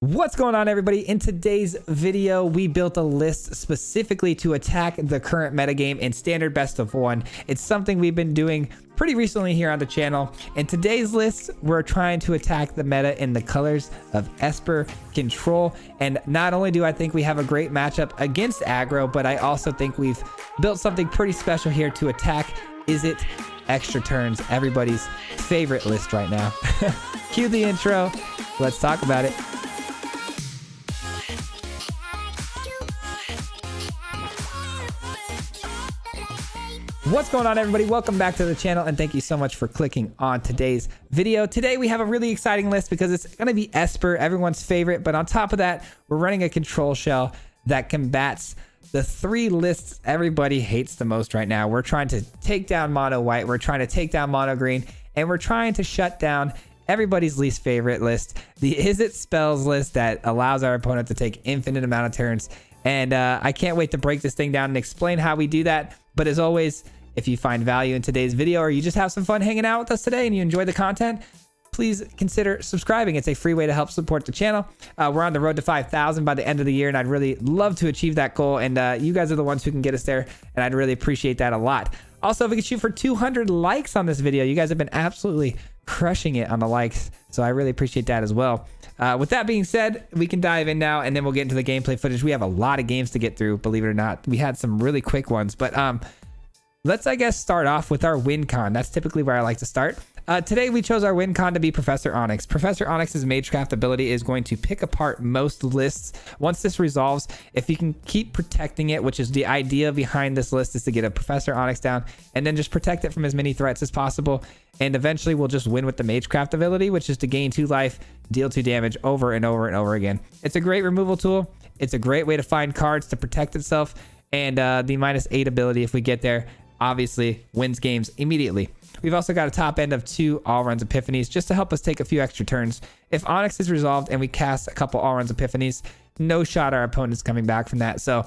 What's going on, everybody? In today's video, we built a list specifically to attack the current metagame in standard best of one. It's something we've been doing pretty recently here on the channel. In today's list, we're trying to attack the meta in the colors of Esper Control. And not only do I think we have a great matchup against aggro, but I also think we've built something pretty special here to attack Is It Extra Turns, everybody's favorite list right now. Cue the intro. Let's talk about it. What's going on, everybody? Welcome back to the channel, and thank you so much for clicking on today's video. Today we have a really exciting list because it's going to be Esper, everyone's favorite, but on top of that, we're running a control shell that combats the three lists everybody hates the most right now. We're trying to take down mono white, we're trying to take down mono green, and we're trying to shut down everybody's least favorite list, the Is It spells list that allows our opponent to take infinite amount of turns. And I can't wait to break this thing down and explain how we do that. But as always, if you find value in today's video or you just have some fun hanging out with us today and you enjoy the content, please consider subscribing. It's a free way to help support the channel. We're on the road to 5,000 by the end of the year, and I'd really love to achieve that goal. And you guys are the ones who can get us there, and I'd really appreciate that a lot. Also, if we could shoot for 200 likes on this video, you guys have been absolutely crushing it on the likes, so I really appreciate that as well. With that being said, we can dive in now, and then we'll get into the gameplay footage. We have a lot of games to get through, believe it or not. We had some really quick ones, but let's, I guess, start off with our win con. That's typically where I like to start. Today, we chose our win con to be Professor Onyx. Professor Onyx's Magecraft ability is going to pick apart most lists. Once this resolves, if you can keep protecting it, which is the idea behind this list, is to get a Professor Onyx down and then just protect it from as many threats as possible. And eventually, we'll just win with the Magecraft ability, which is to gain 2 life, deal 2 damage over and over and over again. It's a great removal tool. It's a great way to find cards to protect itself. And the -8 ability, if we get there, obviously wins games immediately. We've also got a top end of 2 all runs epiphanies just to help us take a few extra turns. If Onyx is resolved and we cast a couple all runs epiphanies, no shot our opponent's coming back from that. So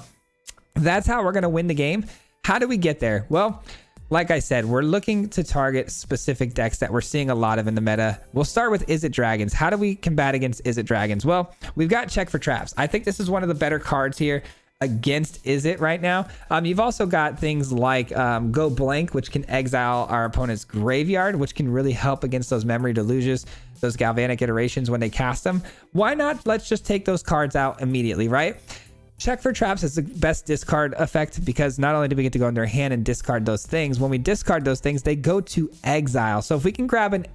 that's how we're going to win the game. How do we get there? Well, like I said, we're looking to target specific decks that we're seeing a lot of in the meta. We'll start with Is It Dragons. How do we combat against Is It Dragons? Well, we've got Check for Traps. I think this is one of the better cards here against Is It right now. You've also got things like Go Blank, which can exile our opponent's graveyard, which can really help against those memory deluges, those galvanic iterations when they cast them. Why not? Let's just take those cards out immediately, right? Check for Traps is the best discard effect because not only do we get to go in their hand and discard those things, when we discard those things, they go to exile. So if we can grab an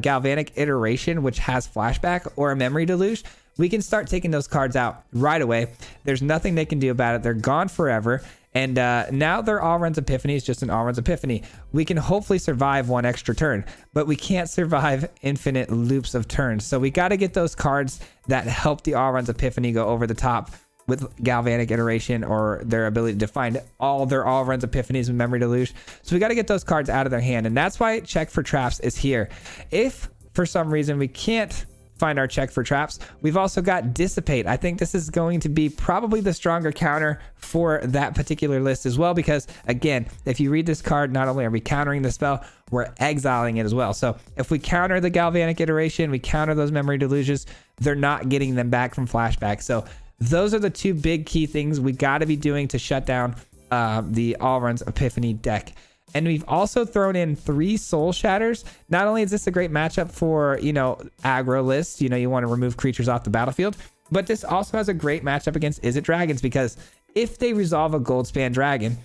galvanic iteration, which has flashback, or a memory deluge, we can start taking those cards out right away. There's nothing they can do about it. They're gone forever. And now their all runs epiphany is just an all runs epiphany. We can hopefully survive 1 extra turn, but we can't survive infinite loops of turns. So we got to get those cards that help the all runs epiphany go over the top with galvanic iteration or their ability to find all their all runs epiphanies with memory deluge. So we got to get those cards out of their hand. And that's why Check for Traps is here. If for some reason we can't find our Check for Traps, we've also got Dissipate. I think this is going to be probably the stronger counter for that particular list as well, because again, if you read this card, not only are we countering the spell, we're exiling it as well. So if we counter the galvanic iteration, we counter those memory deluges, they're not getting them back from flashback. So those are the 2 big key things we got to be doing to shut down the all runs epiphany deck. And we've also thrown in 3 Soul Shatters. Not only is this a great matchup for, aggro lists, you want to remove creatures off the battlefield, but this also has a great matchup against Is It Dragons, because if they resolve a Goldspan Dragon,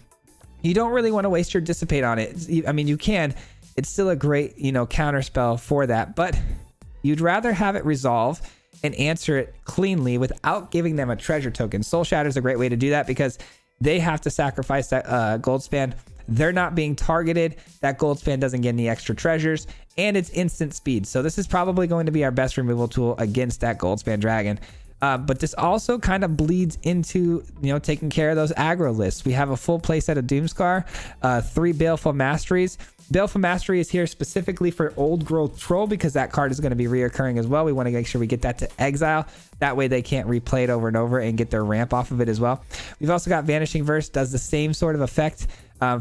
you don't really want to waste your Dissipate on it. I mean, you can. It's still a great, counter spell for that, but you'd rather have it resolve and answer it cleanly without giving them a treasure token. Soul Shatter is a great way to do that because they have to sacrifice that Goldspan. They're not being targeted. That Goldspan doesn't get any extra treasures, and it's instant speed. So this is probably going to be our best removal tool against that Goldspan Dragon. But this also kind of bleeds into, taking care of those aggro lists. We have a full playset of Doomscar, 3 Baleful Masteries. Baleful Mastery is here specifically for Old Growth Troll because that card is going to be reoccurring as well. We want to make sure we get that to exile. That way they can't replay it over and over and get their ramp off of it as well. We've also got Vanishing Verse, does the same sort of effect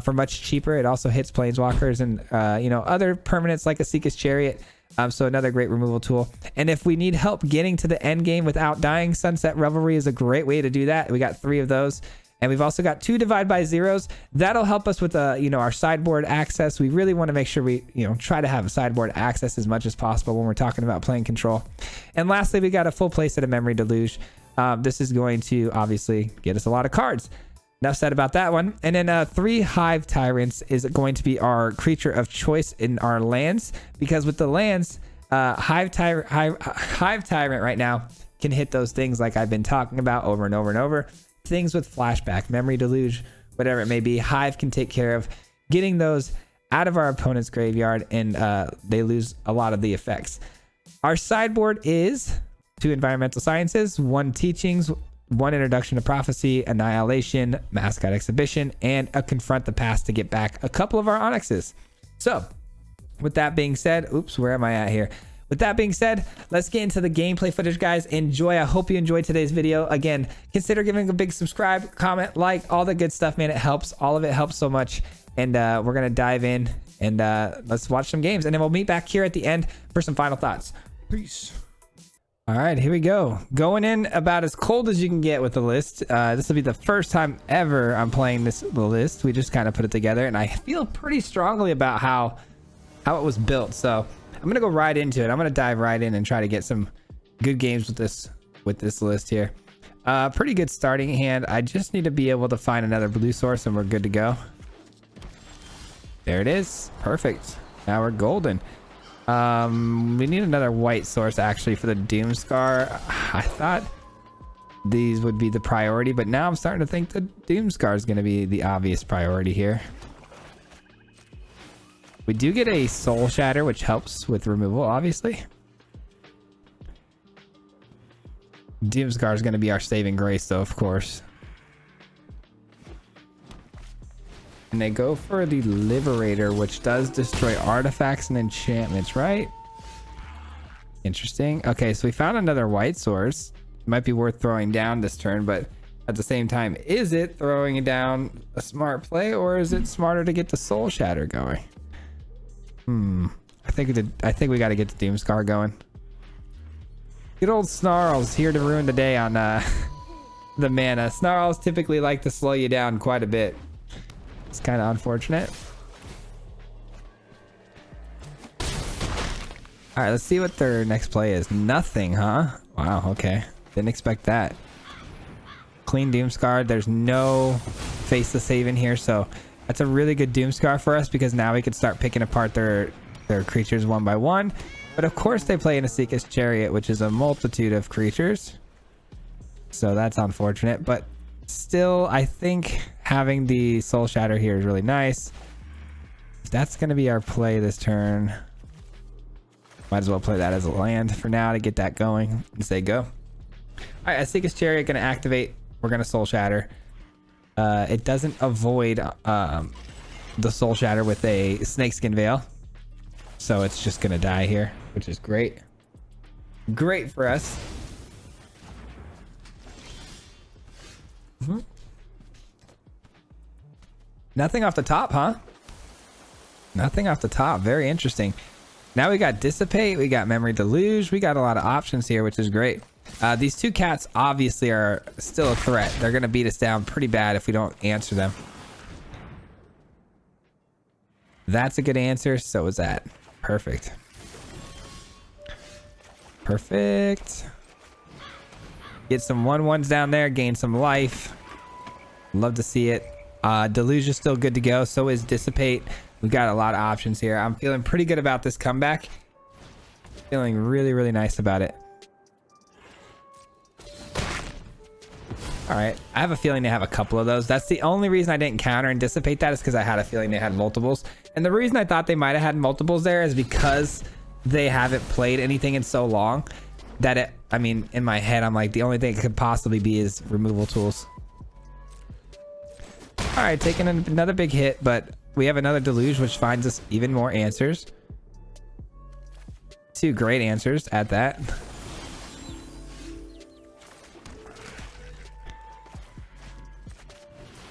for much cheaper. It also hits Planeswalkers and other permanents like a Seeker's Chariot. So another great removal tool. And if we need help getting to the end game without dying, Sunset Revelry is a great way to do that. We got 3 of those. And we've also got 2 divide by zeros. That'll help us with our sideboard access. We really want to make sure we try to have a sideboard access as much as possible when we're talking about playing control. And lastly, we got a full playset of Memory Deluge. This is going to obviously get us a lot of cards. Enough said about that one. And then 3 Hive Tyrants is going to be our creature of choice in our lands, because with the lands, Hive Tyrant right now can hit those things like I've been talking about over and over and over. Things with flashback, Memory Deluge, whatever it may be. Hive can take care of getting those out of our opponent's graveyard, and they lose a lot of the effects. Our sideboard is 2 Environmental Sciences, 1 Teachings, 1 Introduction to Prophecy, Annihilation, Mascot Exhibition, and a Confront the Past to get back a couple of our Onyxes. So with that being said, oops, where am I at here? With that being said, let's get into the gameplay footage, guys. Enjoy. I hope you enjoyed today's video. Again, consider giving a big subscribe, comment, like, all the good stuff, man. It helps. All of it helps so much. And we're going to dive in and let's watch some games. And then we'll meet back here at the end for some final thoughts. Peace. All right, here we go. Going in about as cold as you can get with the list. This will be the first time ever I'm playing the list. We just kind of put it together, and I feel pretty strongly about how it was built. So I'm gonna go right into it. I'm gonna dive right in and try to get some good games with this list here. Pretty good starting hand. I just need to be able to find another blue source, and we're good to go. There it is. Perfect. Now we're golden. We need another white source actually for the Doomscar. I thought these would be the priority, but now I'm starting to think the Doomscar is going to be the obvious priority here. We do get a Soul Shatter, which helps with removal, obviously. Doomscar is going to be our saving grace, though, of course. And they go for the Liberator, which does destroy artifacts and enchantments, right? Interesting. Okay, so we found another white source. It might be worth throwing down this turn, but at the same time, is it throwing it down a smart play, or is it smarter to get the Soul Shatter going? I think we got to get the Doomscar going. Good old Snarls here to ruin the day on the mana. Snarls typically like to slow you down quite a bit. It's kind of unfortunate. All right, let's see what their next play is. Nothing, huh? Wow, okay. Didn't expect that. Clean Doomscar. There's no face to save in here, so that's a really good Doomscar for us, because now we can start picking apart their creatures one by one. But of course they play in a Seeker's Chariot, which is a multitude of creatures. So that's unfortunate, but still, I think having the Soul Shatter here is really nice. If that's going to be our play this turn, might as well play that as a land for now to get that going and say go. All right, Seeker's Chariot going to activate. We're going to Soul Shatter. It doesn't avoid the Soul Shatter with a Snakeskin Veil, so it's just going to die here, which is great. Great for us. Nothing off the top, huh? Nothing off the top. Very interesting. Now we got Dissipate, we got Memory Deluge, we got a lot of options here, which is great. These 2 cats obviously are still a threat. They're going to beat us down pretty bad if we don't answer them. That's a good answer. So is that. Perfect. Perfect. Get some 1/1s down there, gain some life. Love to see it. Deluge is still good to go. So is Dissipate. We've got a lot of options here. I'm feeling pretty good about this comeback. Feeling really, really nice about it. All right. I have a feeling they have a couple of those. That's the only reason I didn't counter and Dissipate that, is because I had a feeling they had multiples. And the reason I thought they might have had multiples there is because they haven't played anything in so long that it, I mean, in my head, I'm like, the only thing it could possibly be is removal tools. All right, taking another big hit, but we have another Deluge, which finds us even more answers. 2 great answers at that.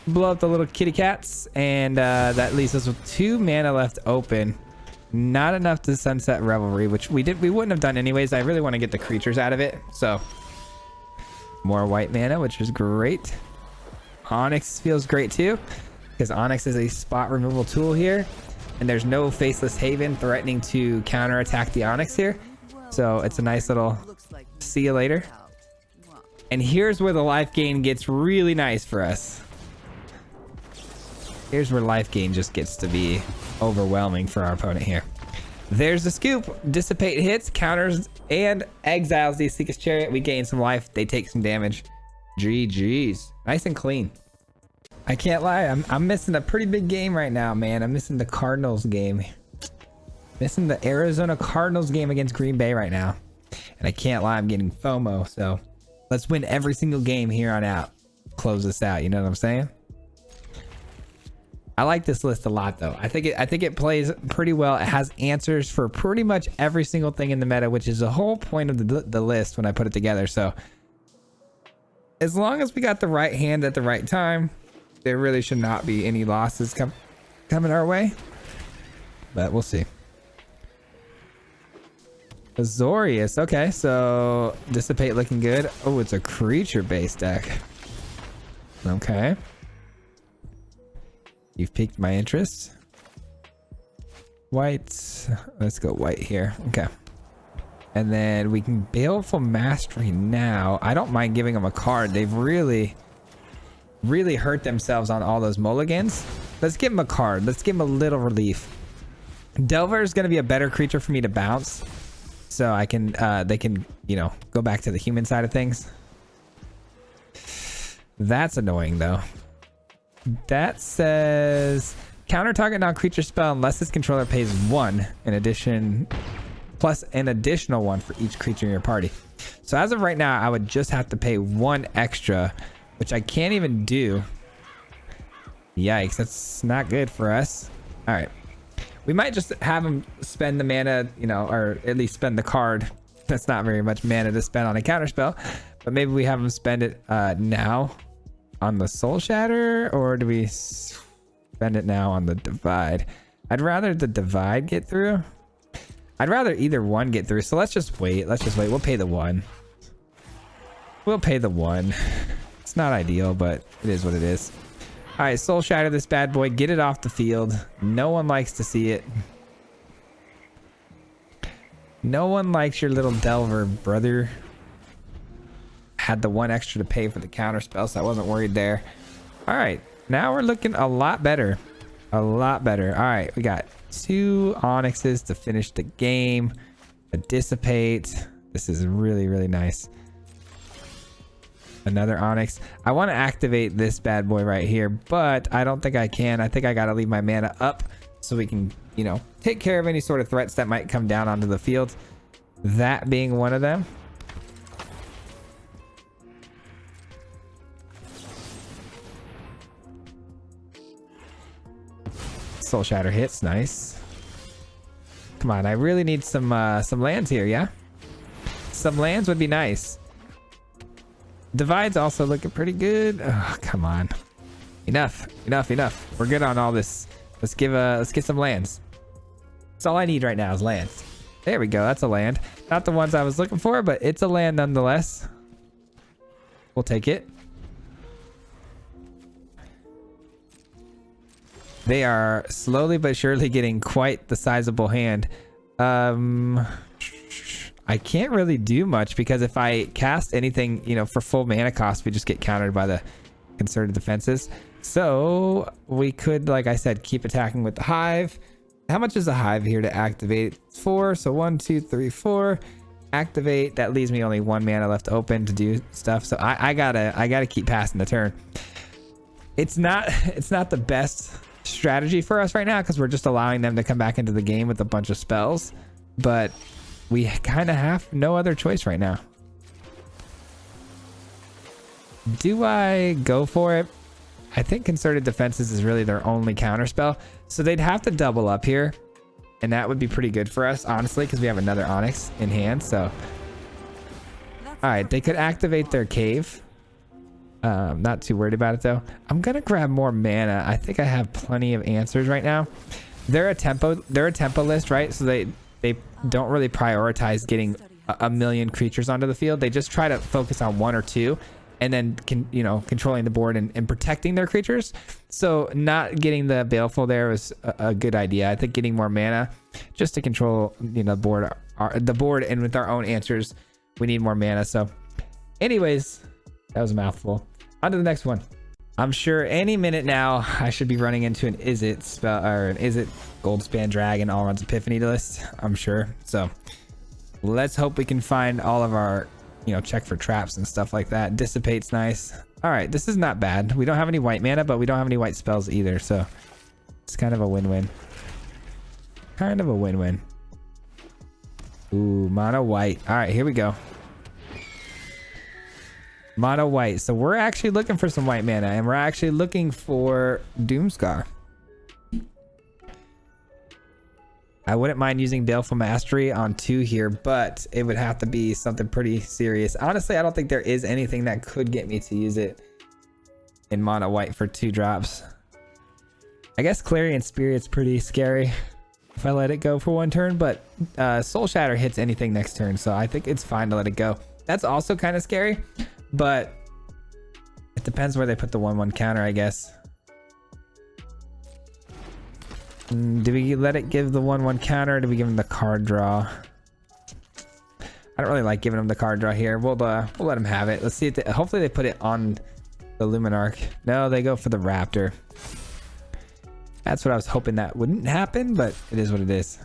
Blow up the little kitty cats, and that leaves us with 2 mana left open. Not enough to Sunset Revelry, which we wouldn't have done anyways. I really want to get the creatures out of it. So more white mana, which is great. Onyx feels great too, because Onyx is a spot removal tool here, and there's no Faceless Haven threatening to counterattack the Onyx here. So it's a nice little see you later. And here's where the life gain gets really nice for us. Here's where life gain just gets to be overwhelming for our opponent here. There's the scoop. Dissipate hits, counters, and exiles the Seeker's Chariot. We gain some life. They take some damage. GG's. Nice and clean. I can't lie. I'm missing a pretty big game right now, man. I'm missing the Cardinals game. Missing the Arizona Cardinals game against Green Bay right now. And I can't lie. I'm getting FOMO. So let's win every single game here on out. Close this out. You know what I'm saying? I like this list a lot, though. I think it plays pretty well. It has answers for pretty much every single thing in the meta, which is the whole point of the list when I put it together. So as long as we got the right hand at the right time, there really should not be any losses coming our way. But we'll see. Azorius. Okay, so Dissipate looking good. Oh, it's a creature-based deck. Okay. You've piqued my interest. White. Let's go white here. Okay. And then we can Baleful Mastery now. I don't mind giving them a card. They've really hurt themselves on all those mulligans. Let's give them a card. Let's give them a little relief. Delver is going to be a better creature for me to bounce. So I can, they can, you know, go back to the human side of things. That's annoying though. That says counter target non-creature spell unless its controller pays 1 in addition, plus an additional 1 for each creature in your party. So as of right now, I would just have to pay 1 extra, which I can't even do. Yikes, that's not good for us. All right, we might just have him spend the mana, you know, or at least spend the card. That's not very much mana to spend on a counter spell, but maybe we have him spend it now on the Soul Shatter, or do we spend it now on the Divide? I'd rather the Divide get through. I'd rather either one get through. So let's just wait. Let's just wait. We'll pay the 1. We'll pay the 1. It's not ideal, but it is what it is. All right, Soul Shatter this bad boy. Get it off the field. No one likes to see it. No one likes your little Delver, brother. Had the 1 extra to pay for the counter spell, so I wasn't worried there. All right, now we're looking a lot better. A lot better. All right, we got 2 Onyxes to finish the game. A Dissipate. This is really, really nice. Another Onyx. I want to activate this bad boy right here, but I don't think I can. I think I got to leave my mana up so we can, you know, take care of any sort of threats that might come down onto the field. That being one of them. Soul Shatter hits, nice. Come on, I really need some lands here, yeah? Some lands would be nice. Divide's also looking pretty good. Oh, come on. Enough. We're good on all this. Let's get some lands. That's all I need right now is lands. There we go. That's a land. Not the ones I was looking for, but it's a land nonetheless. We'll take it. They are slowly but surely getting quite the sizable hand. I can't really do much because if I cast anything, you know, for full mana cost, we just get countered by the concerted defenses. So we could, like I said, keep attacking with the Hive. How much is the Hive here to activate? 4. So 1, 2, 3, 4. Activate. That leaves me only 1 mana left open to do stuff. So I gotta keep passing the turn. It's not the best strategy for us right now because we're just allowing them to come back into the game with a bunch of spells, but we kind of have no other choice right now. Do I go for it? I think Concerted Defenses is really their only counter spell, so they'd have to double up here, and that would be pretty good for us, honestly, because we have another Onyx in hand. So all right, they could activate their cave. Not too worried about it though. I'm gonna grab more mana. I think I have plenty of answers right now. they're a tempo list, right? So they don't really prioritize getting a million creatures onto the field. They just try to focus on one or two, and then controlling the board and protecting their creatures. So not getting the Baleful there was a good idea. I think getting more mana just to control the board, and with our own answers we need more mana. So anyways, that was a mouthful. On to the next one. I'm sure any minute now I should be running into an Izzet spell or an Izzet Goldspan Dragon all runs Epiphany list, I'm sure. So let's hope we can find all of our check for traps and stuff like that. Dissipate's nice. All right, this is not bad. We don't have any white mana, but we don't have any white spells either, so it's kind of a win-win. Kind of a win-win. Ooh, mono white. All right, here we go. Mono white. So we're actually looking for some white mana, and we're actually looking for Doomscar. I wouldn't mind using Baleful Mastery on 2 here, but it would have to be something pretty serious. Honestly, I don't think there is anything that could get me to use it in mono white for 2 drops. I guess Clarion Spirit's pretty scary if I let it go for 1 turn, but Soul Shatter hits anything next turn, so I think it's fine to let it go. That's also kind of scary, but it depends where they put the 1/1 counter, I guess. Do we let it give the 1/1 counter, or do we give him the card draw? I don't really like giving him the card draw here. We'll let him have it. Let's see if hopefully they put it on the Luminarch. No, they go for the Raptor. That's what I was hoping that wouldn't happen, but it is what it is.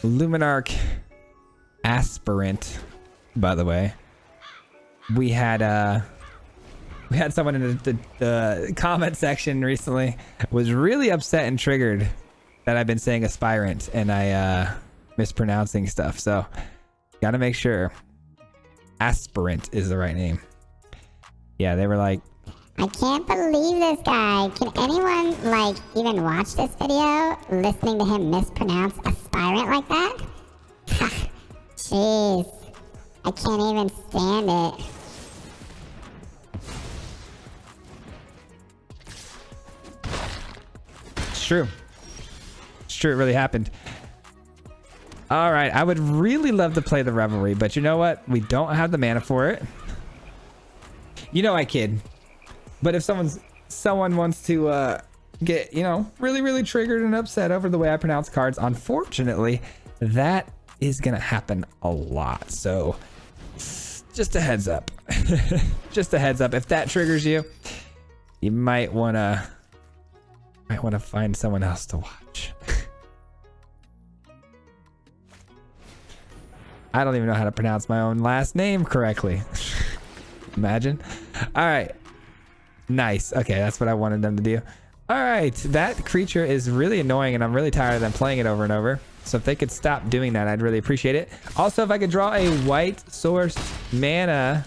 Luminarch Aspirant, by the way. We had someone in the comment section recently was really upset and triggered that I've been saying aspirant and I mispronouncing stuff. So gotta make sure aspirant is the right name. Yeah, they were like, I can't believe this guy. Can anyone even watch this video listening to him mispronounce aspirant like that? Jeez, I can't even stand it. True. It's true. It really happened. All right. I would really love to play the Revelry, but you know what? We don't have the mana for it. I kid. But if someone wants to get, really, really triggered and upset over the way I pronounce cards, unfortunately, that is going to happen a lot. So just a heads up. Just a heads up. If that triggers you, you might want to find someone else to watch. I don't even know how to pronounce my own last name correctly. Imagine. All right. Nice. Okay, that's what I wanted them to do. All right. That creature is really annoying, and I'm really tired of them playing it over and over. So if they could stop doing that, I'd really appreciate it. Also, if I could draw a white source mana,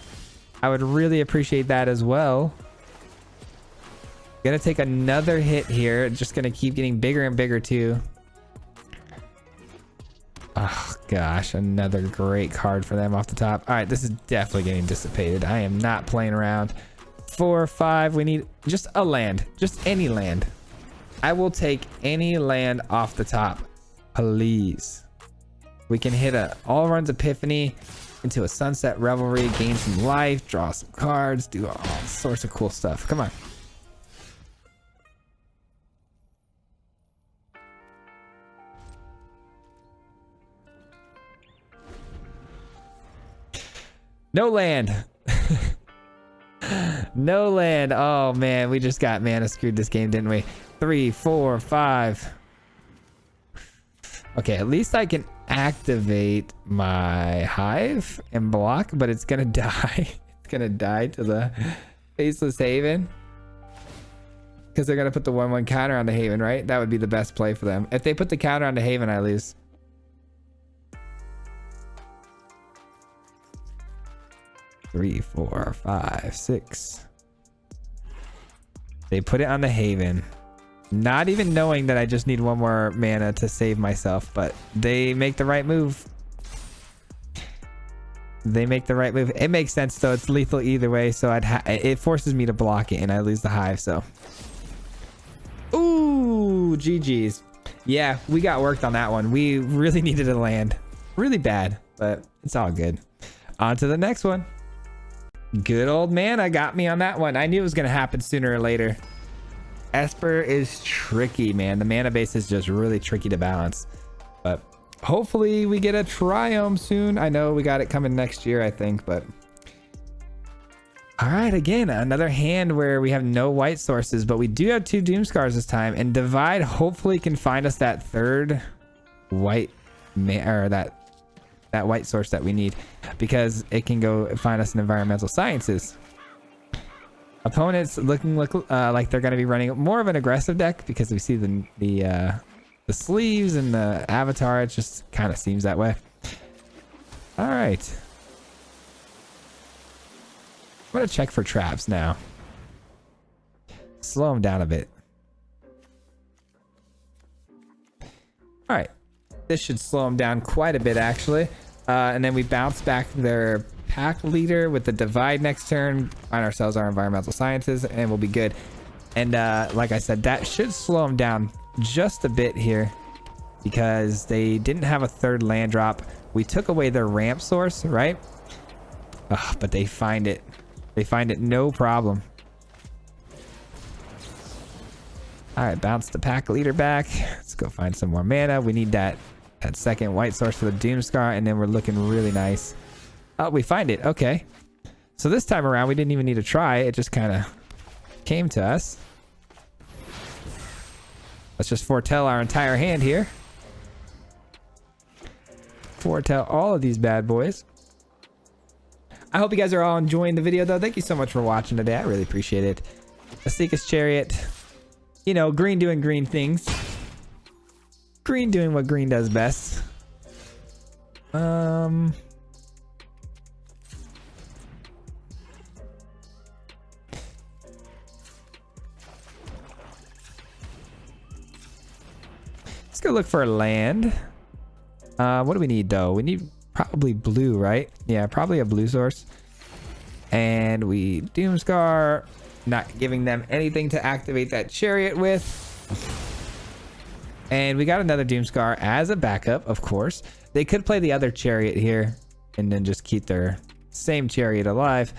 I would really appreciate that as well. Gonna take another hit here. Just gonna keep getting bigger and bigger too. Oh gosh, another great card for them off the top. All right, this is definitely getting dissipated. I am not playing around. 4 or 5. We need just a land, just any land. I will take any land off the top, please. We can hit a all runs Epiphany into a Sunset Revelry, gain some life, draw some cards, do all sorts of cool stuff. Come on. No land. No land. Oh man, we just got mana screwed this game, didn't we? 3, 4, 5. Okay, at least I can activate my hive and block, but it's gonna die. It's gonna die to the Faceless Haven. Because they're gonna put the 1/1 counter on the Haven, right? That would be the best play for them. If they put the counter on the Haven, I lose. Three, 4, 5, 6. They put it on the Haven, not even knowing that I just need 1 more mana to save myself, but they make the right move. They make the right move. It makes sense though. It's lethal either way, so it forces me to block it and I lose the hive. So, ooh, GG's. Yeah, we got worked on that one. We really needed to land really bad, but it's all good. On to the next one. Good old mana got me on that one. I knew it was gonna happen sooner or later. Esper is tricky, man. The mana base is just really tricky to balance, but hopefully we get a Triome soon. I know we got it coming next year, I think, but all right, again, another hand where we have no white sources, but we do have 2 Doomskars this time, and Divide hopefully can find us that third white or that white source that we need, because it can go find us in environmental sciences. Opponents look like they're going to be running more of an aggressive deck, because we see the sleeves and the avatar. It just kind of seems that way. All right, I'm going to check for traps now. Slow them down a bit. All right, this should slow them down quite a bit actually. And then we bounce back their pack leader with the Divide next turn, find ourselves our environmental sciences, and we'll be good. And like I said, that should slow them down just a bit here, because they didn't have a third land drop. We took away their ramp source, right? But they find it. They find it no problem. All right, bounce the pack leader back. Let's go find some more mana. We need that second white source for the Doomskar, and then we're looking really nice. Oh, we find it. Okay. So this time around, we didn't even need to try. It just kind of came to us. Let's just foretell our entire hand here. Foretell all of these bad boys. I hope you guys are all enjoying the video, though. Thank you so much for watching today. I really appreciate it. Asika's Chariot. You know, green doing green things. Green doing what green does best. Let's go look for a land. What do we need though? We need probably blue, right? Yeah, probably a blue source. And we Doomskar, not giving them anything to activate that chariot with. And we got another Doomskar as a backup, of course. They could play the other chariot here and then just keep their same chariot alive.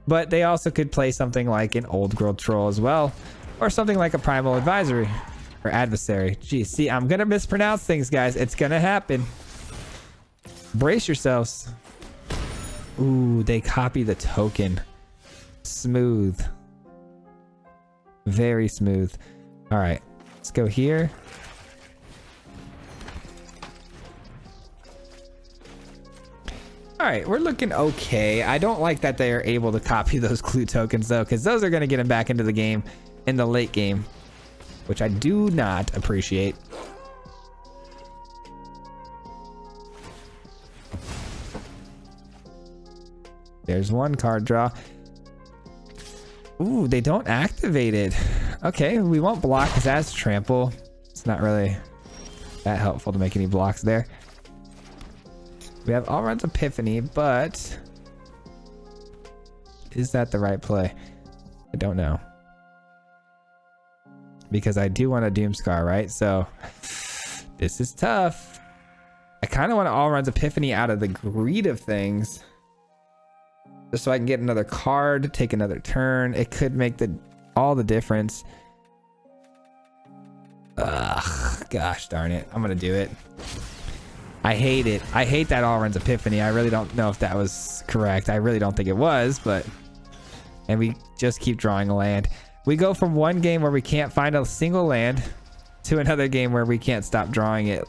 But they also could play something like an Old Growth Troll as well, or something like a Primal Advisory or Adversary. Geez, see, I'm gonna mispronounce things, guys. It's gonna happen. Brace yourselves. Ooh, they copy the token. Smooth. Very smooth. All right, let's go here. All right, we're looking okay. I don't like that they are able to copy those clue tokens though, because those are going to get them back into the game in the late game, which I do not appreciate. There's one card draw. Ooh, they don't activate it. Okay, we won't block because that's trample. It's not really that helpful to make any blocks there. We have Alrund's Epiphany, but is that the right play? I don't know. Because I do want a Doomskar, right? So this is tough. I kind of want to Alrund's Epiphany out of the greed of things, just so I can get another card, take another turn. It could make all the difference. Ugh, gosh darn it. I'm gonna do it. I hate it. I hate that Alrund's Epiphany. I really don't know if that was correct. I really don't think it was, but... And we just keep drawing a land. We go from one game where we can't find a single land to another game where we can't stop drawing it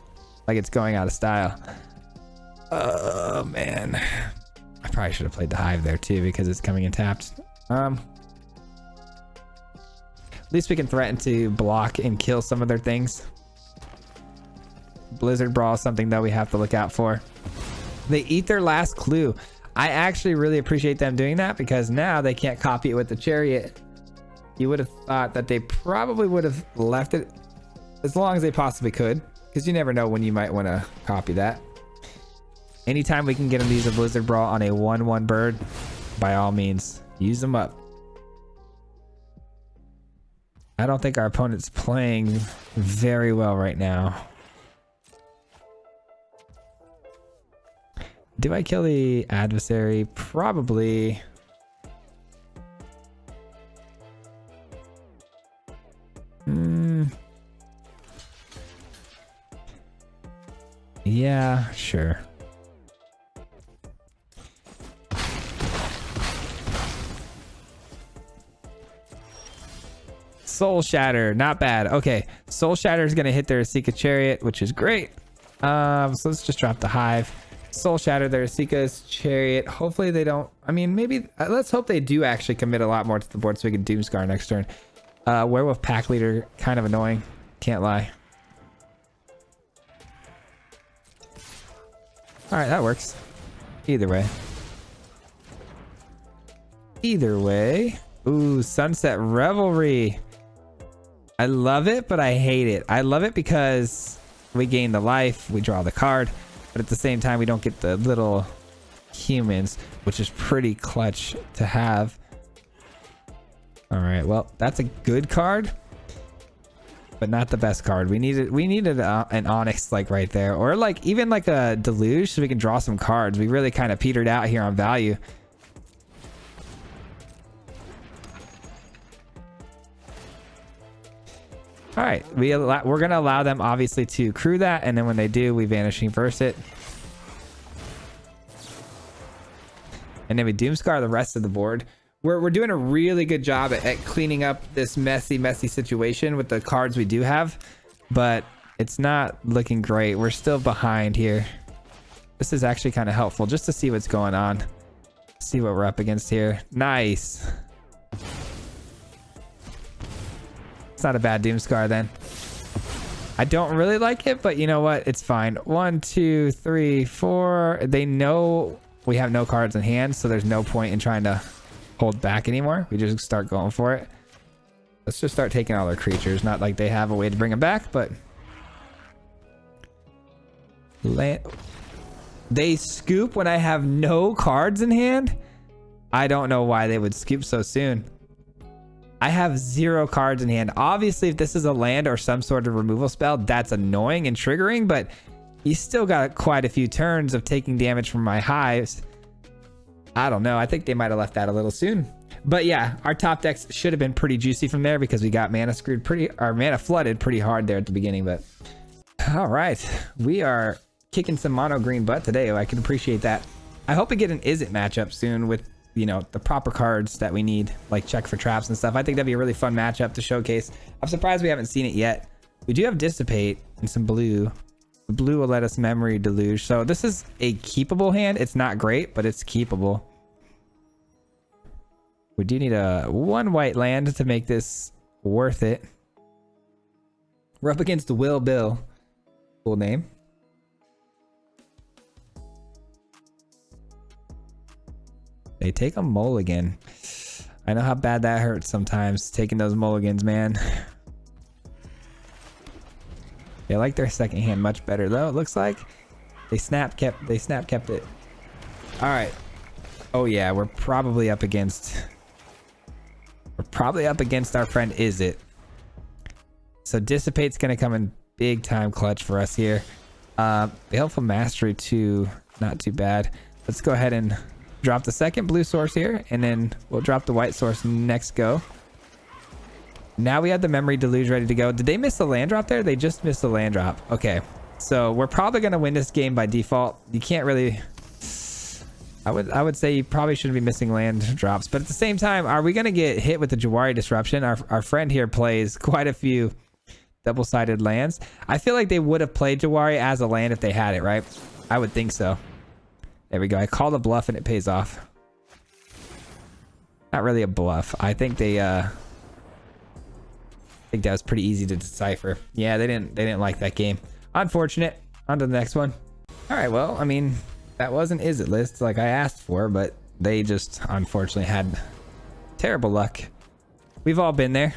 like it's going out of style. Oh, man. I probably should have played the Hive there, too, because it's coming in tapped. At least we can threaten to block and kill some of their things. Blizzard Brawl is something that we have to look out for. They eat their last clue. I actually really appreciate them doing that, because now they can't copy it with the chariot. You would have thought that they probably would have left it as long as they possibly could, because you never know when you might want to copy that. Anytime we can get them to use a Blizzard Brawl on a 1/1 bird, by all means, use them up. I don't think our opponent's playing very well right now. Do I kill the adversary? Probably. Yeah, sure. Soul Shatter, not bad. Okay, Soul Shatter is going to hit their Asika Chariot, which is great. So let's just drop the Hive. Soul Shatter their Asika's Chariot. Hopefully they don't. I mean, maybe let's hope they do actually commit a lot more to the board so we can Doomscar next turn. Werewolf Pack Leader, kind of annoying. Can't lie. All right, that works. Either way. Either way. Ooh, Sunset Revelry. I love it, but I hate it. I love it because we gain the life, we draw the card, but at the same time, we don't get the little humans, which is pretty clutch to have. All right, well, that's a good card, but not the best card. We needed an Onyx like right there, or like even like a Deluge so we can draw some cards. We really kind of petered out here on value. All right, we're gonna allow them obviously to crew that, and then when they do, we Vanishing Verse it, and then we Doomscar the rest of the board. We're doing a really good job at cleaning up this messy situation with the cards we do have, but it's not looking great. We're still behind here. This is actually kind of helpful just to see what's going on, see what we're up against here. Nice. It's not a bad Doomscar then. I don't really like it, but you know what? It's fine. 1, 2, 3, 4. They know we have no cards in hand, so there's no point in trying to hold back anymore. We just start going for it. Let's just start taking all their creatures. Not like they have a way to bring them back, but they scoop when I have no cards in hand. I don't know why they would scoop so soon. I have 0 cards in hand. Obviously, if this is a land or some sort of removal spell, that's annoying and triggering, but you still got quite a few turns of taking damage from my hives. I don't know. I think they might have left that a little soon. But yeah, our top decks should have been pretty juicy from there because we got mana flooded pretty hard there at the beginning. But all right, we are kicking some mono green butt today. I can appreciate that. I hope we get an Is It matchup soon with, you know, the proper cards that we need, like check for traps and stuff. I think that'd be a really fun matchup to showcase. I'm surprised we haven't seen it yet. We do have Dissipate and some blue. The blue will let us Memory Deluge. So this is a keepable hand. It's not great, but it's keepable. We do need a 1 white land to make this worth it. We're up against Will Bill. Cool name. They take a mulligan. I know how bad that hurts sometimes, taking those mulligans, man. They like their second hand much better though. It looks like they snap kept it. All right. Oh yeah, we're probably up against our friend Is It. So Dissipate's gonna come in big time clutch for us here. Baleful Mastery too, not too bad. Let's go ahead and drop the second blue source here, and then we'll drop the white source next go. Now we have the Memory Deluge ready to go. Did they miss the land drop there? They just missed the land drop. Okay, so we're probably going to win this game by default. You can't really... I would say you probably shouldn't be missing land drops, but at the same time, are we going to get hit with the Jawari Disruption? Our friend here plays quite a few double-sided lands. I feel like they would have played Jawari as a land if they had it, right? I would think so. There we go. I called a bluff and it pays off. Not really a bluff. I think they I think that was pretty easy to decipher. Yeah, they didn't like that game. Unfortunate. On to the next one. All right, well, I mean, that wasn't Is It list like I asked for, but they just unfortunately had terrible luck. We've all been there.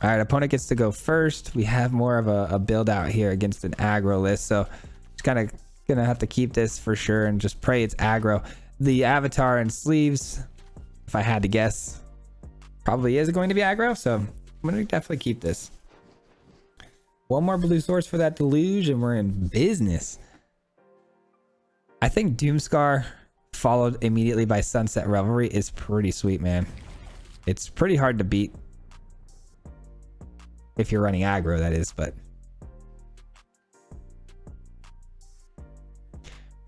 All right, opponent gets to go first. We have more of a build out here against an aggro list, so just kind of Gonna have to keep this for sure and just pray it's aggro. The avatar and sleeves, if I had to guess, probably is going to be aggro, so I'm gonna definitely keep this. One more blue source for that deluge and we're in business. I think Doomscar followed immediately by Sunset Revelry is pretty sweet, man. It's pretty hard to beat if you're running aggro, that is, but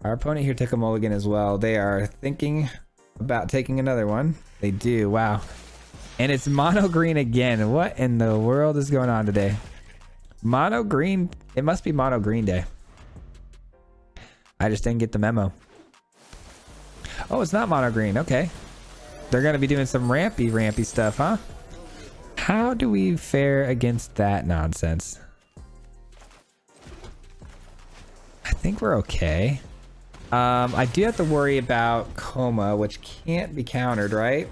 our opponent here took a mulligan as well. They are thinking about taking another one. They do. Wow. And it's mono green again. What in the world is going on today? Mono green. It must be mono green day. I just didn't get the memo. Oh, it's not mono green. Okay. They're going to be doing some rampy stuff, huh? How do we fare against that nonsense? I think we're okay. I do have to worry about Coma, which can't be countered, right?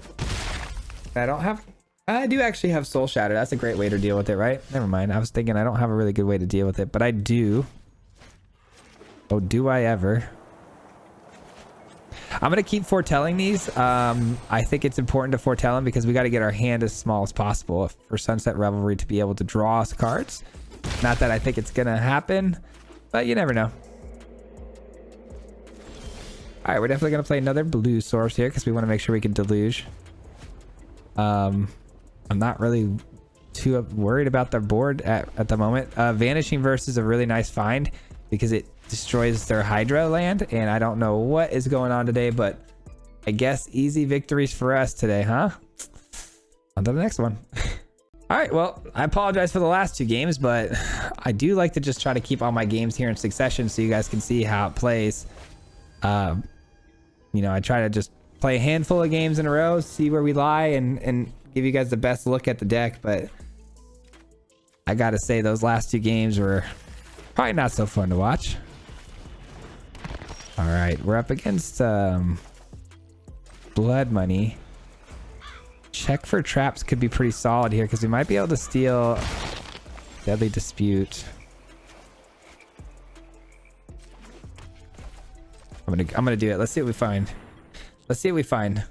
I do actually have Soul Shatter. That's a great way to deal with it, right? Never mind. I was thinking I don't have a really good way to deal with it, but I do. Oh, do I ever? I'm going to keep foretelling these. I think it's important to foretell them because we got to get our hand as small as possible for Sunset Revelry to be able to draw us cards. Not that I think it's going to happen, but you never know. All right, we're definitely going to play another blue source here because we want to make sure we can deluge. I'm not really too worried about the board at the moment. Vanishing Verse is a really nice find because it destroys their Hydra land, and I don't know what is going on today, but I guess easy victories for us today, huh? On to the next one. All right, well, I apologize for the last two games, but I do like to just try to keep all my games here in succession so you guys can see how it plays. You know, I try to just play a handful of games in a row, see where we lie, and give you guys the best look at the deck, but I gotta say those last two games were probably not so fun to watch. All right, we're up against Blood Money. Check for traps could be pretty solid here because we might be able to steal Deadly Dispute. I'm gonna do it. Let's see what we find. Let's see what we find.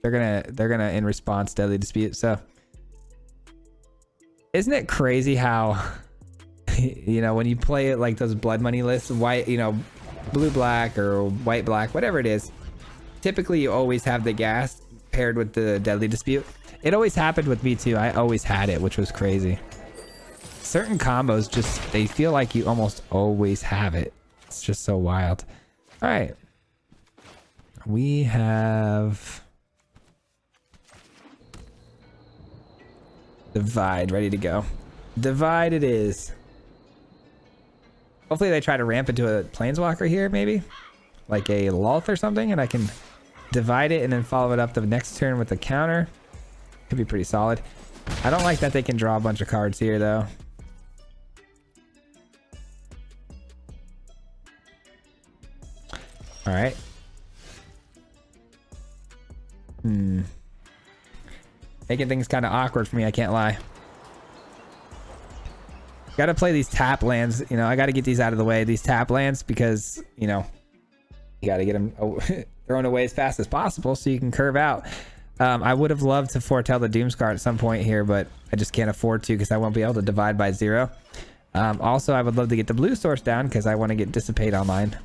They're gonna in response Deadly Dispute. So isn't it crazy how you know when you play it like those Blood Money lists, white, you know, blue black or white black, whatever it is, typically you always have the gas paired with the Deadly Dispute. It always happened with me too. I always had it, which was crazy. Certain combos just, they feel like you almost always have it. It's just so wild. All right, we have Divide ready to go. Divide it is. Hopefully they try to ramp into a Planeswalker here, maybe like a Lulth or something, and I can divide it and then follow it up the next turn with a counter. Could be pretty solid. I don't like that they can draw a bunch of cards here though. All right. Making things kind of awkward for me, I can't lie. Gotta play these tap lands, you know, I gotta get these out of the way, these tap lands, because, you know, you gotta get them thrown away as fast as possible so you can curve out. I would have loved to foretell the Doomscar at some point here, but I just can't afford to because I won't be able to divide by 0. Also, I would love to get the blue source down because I want to get Dissipate online.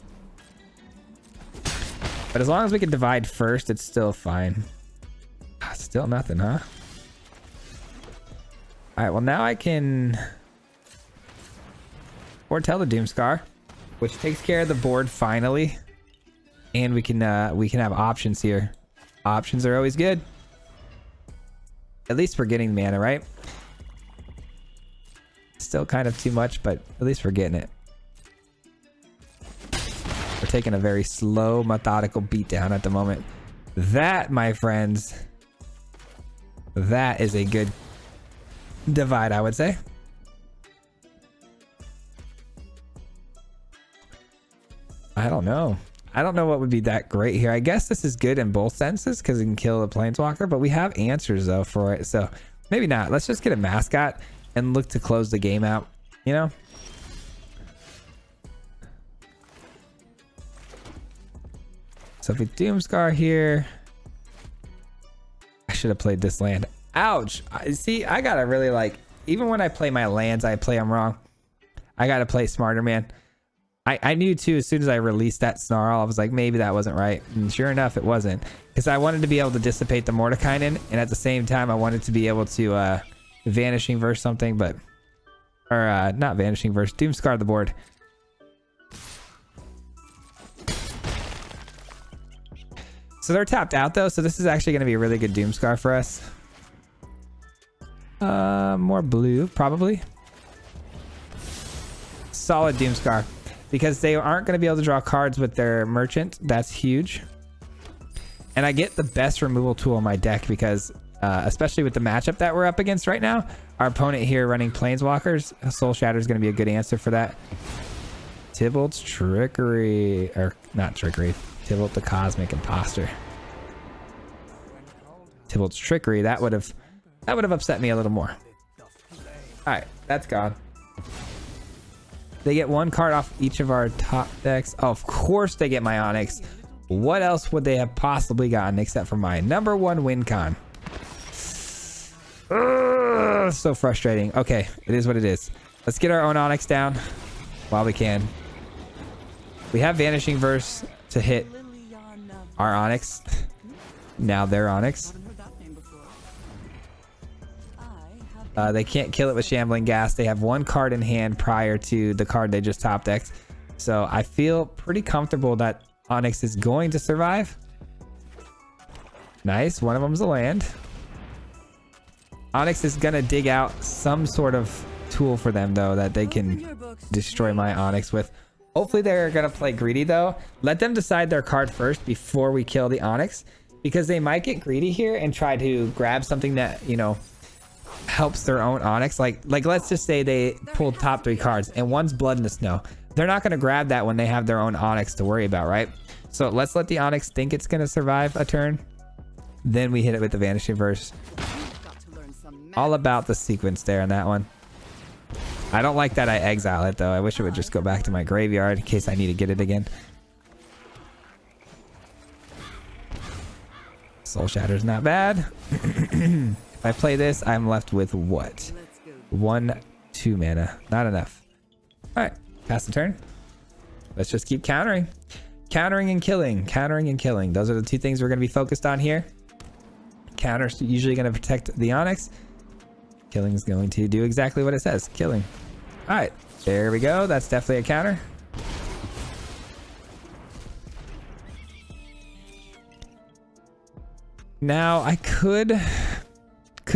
But as long as we can divide first, it's still fine. Still nothing, huh? All right, well now I can foretell the Doomscar, which takes care of the board finally, and we can have options here. Options are always good. At least we're getting mana, right? Still kind of too much, but at least we're getting it. We're taking a very slow, methodical beatdown at the moment. That, my friends, that is a good divide, I would say. I don't know. I don't know what would be that great here. I guess this is good in both senses because it can kill a Planeswalker, but we have answers though for it. So maybe not. Let's just get a mascot and look to close the game out, you know? So if we Doomscar here, I should have played this land. Ouch. See, I gotta really like, even when I play my lands, I play them wrong. I gotta play smarter, man. I knew too, as soon as I released that Snarl, I was like, maybe that wasn't right. And sure enough, it wasn't. Because I wanted to be able to dissipate the Mordekainen, and at the same time, I wanted to be able to Vanishing Verse something, but... Or, not Vanishing Verse, Doomscar the board. So they're tapped out, though, so this is actually going to be a really good Doomscar for us. More blue, probably. Solid Doomscar. Because they aren't going to be able to draw cards with their merchant. That's huge. And I get the best removal tool in my deck because, especially with the matchup that we're up against right now, our opponent here running Planeswalkers, Soul Shatter is going to be a good answer for that. Tybalt's Trickery, or not Trickery, Tybalt the Cosmic Imposter. Tybalt's Trickery, that would have upset me a little more. All right, that's gone. They get one card off each of our top decks. Oh, of course they get my Onyx. What else would they have possibly gotten except for my number one win con? Ugh, so frustrating. Okay, it is what it is. Let's get our own Onyx down while we can. We have Vanishing Verse to hit our Onyx. Now their Onyx. They can't kill it with Shambling Gas. They have one card in hand prior to the card they just top decked. So I feel pretty comfortable that Onyx is going to survive. Nice. One of them's a land. Onyx is going to dig out some sort of tool for them, though, that they can destroy my Onyx with. Hopefully they're going to play greedy, though. Let them decide their card first before we kill the Onyx. Because they might get greedy here and try to grab something that, you know, helps their own Onyx. Like let's just say they pulled top 3 cards and one's Blood in the Snow. They're not going to grab that when they have their own Onyx to worry about, right? So let's let the Onyx think it's going to survive a turn. Then we hit it with the Vanishing Verse. All about the sequence there on that one. I don't like that I exile it, though. I wish it would just go back to my graveyard in case I need to get it again. Soul Shatter's not bad. If I play this, I'm left with what? 1, 2 mana. Not enough. Alright, pass the turn. Let's just keep countering. Countering and killing. Countering and killing. Those are the 2 things we're going to be focused on here. Counter's usually going to protect the Onyx. Killing is going to do exactly what it says. Killing. Alright, there we go. That's definitely a counter. Now, I could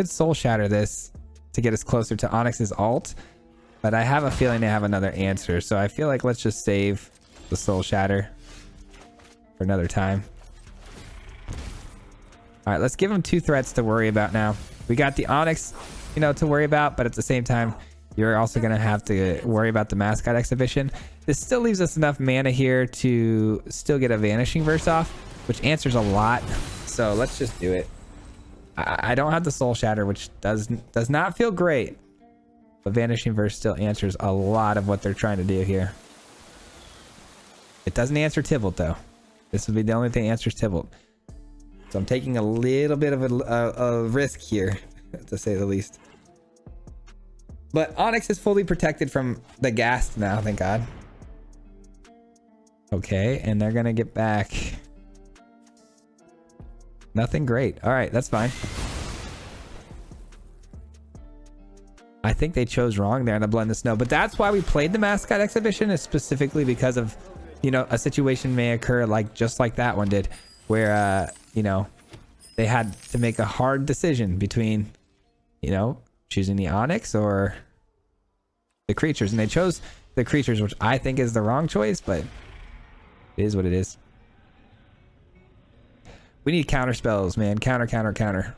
Soul Shatter this to get us closer to Onyx's ult, but I have a feeling they have another answer, so I feel like let's just save the Soul Shatter for another time. All right, let's give them 2 threats to worry about now. We got the Onyx, you know, to worry about, but at the same time, you're also going to have to worry about the Mascot Exhibition. This still leaves us enough mana here to still get a Vanishing Verse off, which answers a lot, so let's just do it. I don't have the Soul Shatter, which does not feel great, but Vanishing Verse still answers a lot of what they're trying to do here. It doesn't answer Tybalt, though. This would be the only thing that answers Tybalt. So I'm taking a little bit of a risk here, to say the least. But Onyx is fully protected from the Ghast now, thank God. Okay, and they're going to get back... Nothing great. All right, that's fine. I think they chose wrong there in the Blood in the Snow, but that's why we played the Mascot Exhibition, is specifically because of, you know, a situation may occur like just like that one did, where you know, they had to make a hard decision between, you know, choosing the Onyx or the creatures, and they chose the creatures, which I think is the wrong choice, but it is what it is. We need counter spells, man. Counter, counter, counter.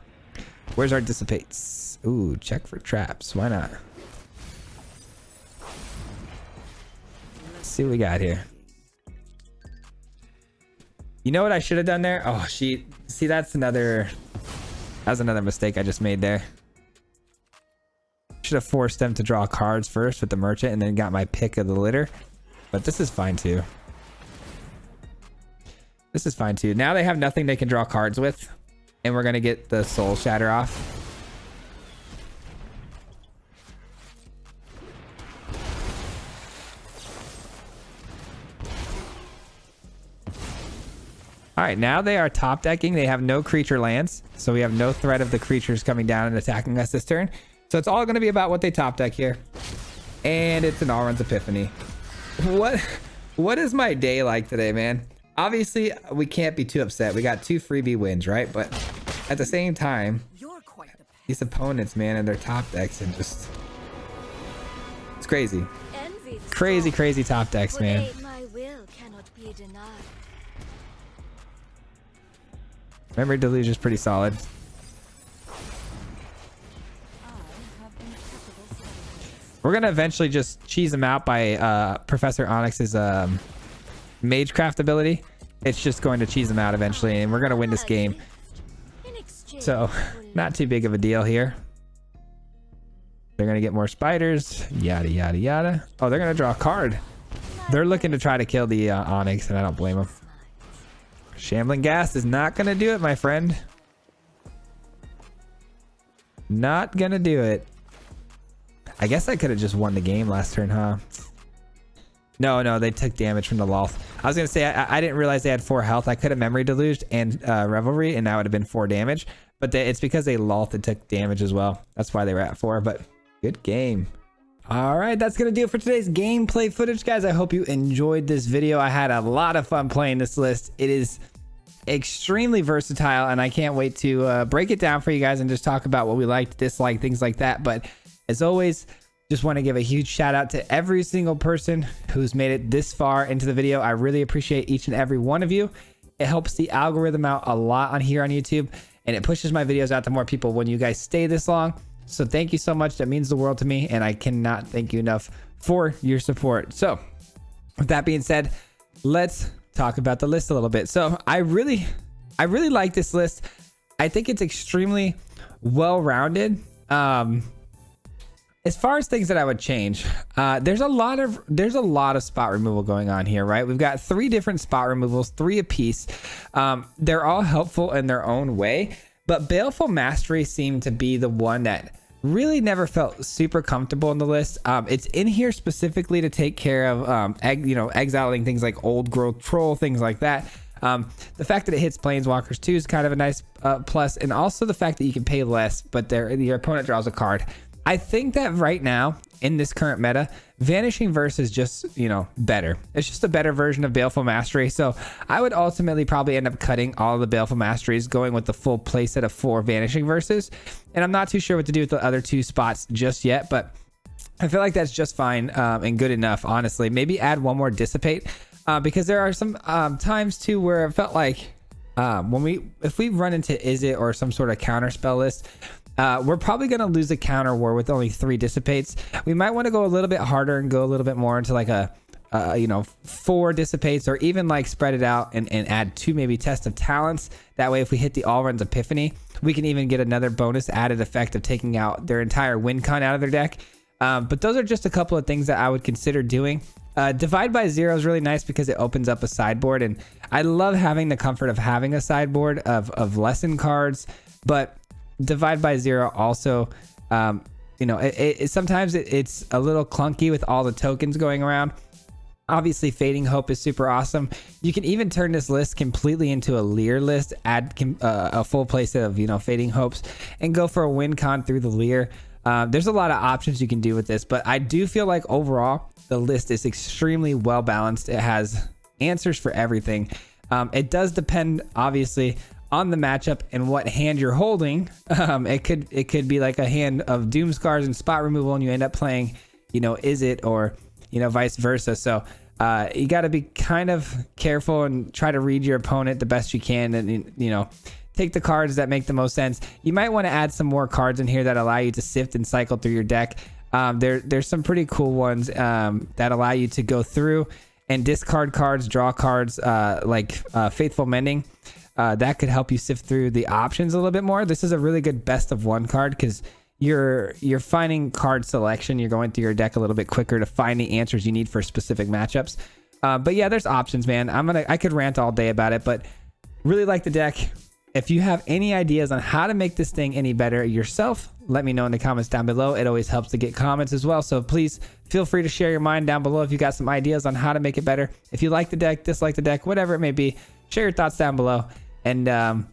Where's our dissipates? Ooh, check for traps. Why not? Let's see what we got here. You know what I should have done there? Oh, see, that was another mistake I just made there. Should have forced them to draw cards first with the merchant and then got my pick of the litter. But this is fine too. This is fine too. Now they have nothing they can draw cards with, and we're gonna get the Soul Shatter off. All right, now they are top decking. They have no creature lands, so we have no threat of the creatures coming down and attacking us this turn. So it's all going to be about what they top deck here. And it's an All-Runs Epiphany. What is my day like today, man? Obviously, we can't be too upset. We got 2 freebie wins, right? But at the same time, these opponents, man, and their top decks and just... It's crazy. Crazy top decks, man. Memory Deluge is pretty solid. We're going to eventually just cheese them out by Professor Onyx's Magecraft ability. It's just going to cheese them out eventually, and we're going to win this game. So, not too big of a deal here. They're going to get more spiders. Yada, yada, yada. Oh, they're going to draw a card. They're looking to try to kill the Onyx, and I don't blame them. Shambling Ghast is not going to do it, my friend. Not going to do it. I guess I could have just won the game last turn, huh? No, they took damage from the Loth. I was going to say, I didn't realize they had 4 health. I could have Memory Deluged and Revelry, and that would have been 4 damage. But it's because they Loth and took damage as well. That's why they were at 4, but good game. All right, that's going to do it for today's gameplay footage, guys. I hope you enjoyed this video. I had a lot of fun playing this list. It is extremely versatile, and I can't wait to break it down for you guys and just talk about what we liked, disliked, things like that. But as always, just want to give a huge shout out to every single person who's made it this far into the video. I really appreciate each and every one of you. It helps the algorithm out a lot on here on YouTube, and it pushes my videos out to more people when you guys stay this long. So thank you so much. That means the world to me, and I cannot thank you enough for your support. So with that being said, let's talk about the list a little bit. So I really like this list. I think it's extremely well-rounded. As far as things that I would change, there's a lot of spot removal going on here, right? We've got 3 different spot removals, 3 apiece. They're all helpful in their own way, but Baleful Mastery seemed to be the one that really never felt super comfortable in the list. It's in here specifically to take care of exiling things like Old Growth Troll, things like that. The fact that it hits Planeswalkers too is kind of a nice plus, and also the fact that you can pay less, but your opponent draws a card. I think that right now in this current meta, Vanishing Verse is just, better. It's just a better version of Baleful Mastery. So I would ultimately probably end up cutting all of the Baleful Masteries, going with the full playset of 4 Vanishing Verses. And I'm not too sure what to do with the other 2 spots just yet, but I feel like that's just fine and good enough, honestly. Maybe add 1 more Dissipate because there are some times too where it felt like if we run into Izzet or some sort of counter spell list, we're probably going to lose a counter war with only 3 Dissipates. We might want to go a little bit harder and go a little bit more into like 4 Dissipates, or even like spread it out and add 2 maybe Test of Talents. That way, if we hit the All-Runs Epiphany, we can even get another bonus added effect of taking out their entire win con out of their deck. But those are just a couple of things that I would consider doing. Divide by 0 is really nice because it opens up a sideboard, and I love having the comfort of having a sideboard of lesson cards, but Divide by 0 also, sometimes it's a little clunky with all the tokens going around. Obviously, Fading Hope is super awesome. You can even turn this list completely into a Leer list, add a full playset of, Fading Hopes, and go for a win con through the Leer. There's a lot of options you can do with this, but I do feel like overall, the list is extremely well balanced. It has answers for everything. It does depend, obviously, on the matchup and what hand you're holding. It could be like a hand of Doomscars and spot removal, and you end up playing, Izzet, or vice versa. So you got to be kind of careful and try to read your opponent the best you can, and take the cards that make the most sense. You might want to add some more cards in here that allow you to sift and cycle through your deck. There's some pretty cool ones that allow you to go through and discard cards, draw cards, like Faithful Mending. That could help you sift through the options a little bit more. This is a really good best of 1 card because you're finding card selection. You're going through your deck a little bit quicker to find the answers you need for specific matchups. But yeah, there's options, man. I could rant all day about it, but really like the deck. If you have any ideas on how to make this thing any better yourself, let me know in the comments down below. It always helps to get comments as well. So please feel free to share your mind down below if you got some ideas on how to make it better. If you like the deck, dislike the deck, whatever it may be, share your thoughts down below. And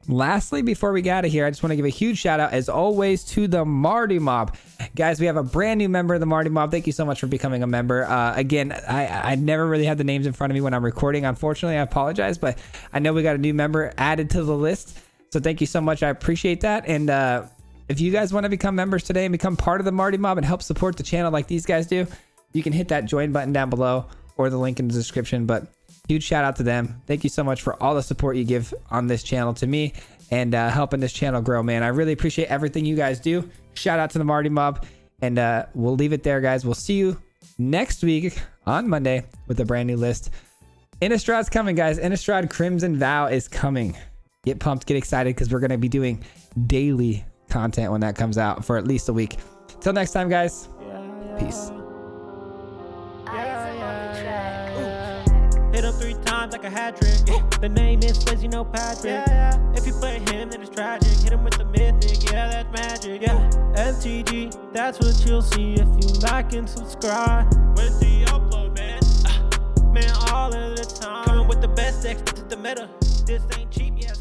lastly, before we get out of here, I just want to give a huge shout out as always to the Marty Mob. Guys, we have a brand new member of the Marty Mob. Thank you so much for becoming a member. Again, I never really had the names in front of me when I'm recording. Unfortunately, I apologize, but I know we got a new member added to the list. So thank you so much. I appreciate that. And if you guys want to become members today and become part of the Marty Mob and help support the channel like these guys do, you can hit that join button down below or the link in the description. But huge shout out to them. Thank you so much for all the support you give on this channel to me and helping this channel grow, man. I really appreciate everything you guys do. Shout out to the Marty Mob. And we'll leave it there, guys. We'll see you next week on Monday with a brand new list. Innistrad's coming, guys. Innistrad Crimson Vow is coming. Get pumped, get excited, because we're going to be doing daily content when that comes out for at least a week. Till next time, guys. Peace. Hit him 3 times like a hat trick. The name is Swayze, no Patrick. If you play him, then it's tragic. Hit him with the mythic, yeah, that's magic. MTG, that's what you'll see if you like and subscribe. With the upload, man. Man, all of the time. Coming with the best decks, this is the meta. This ain't cheap, yeah.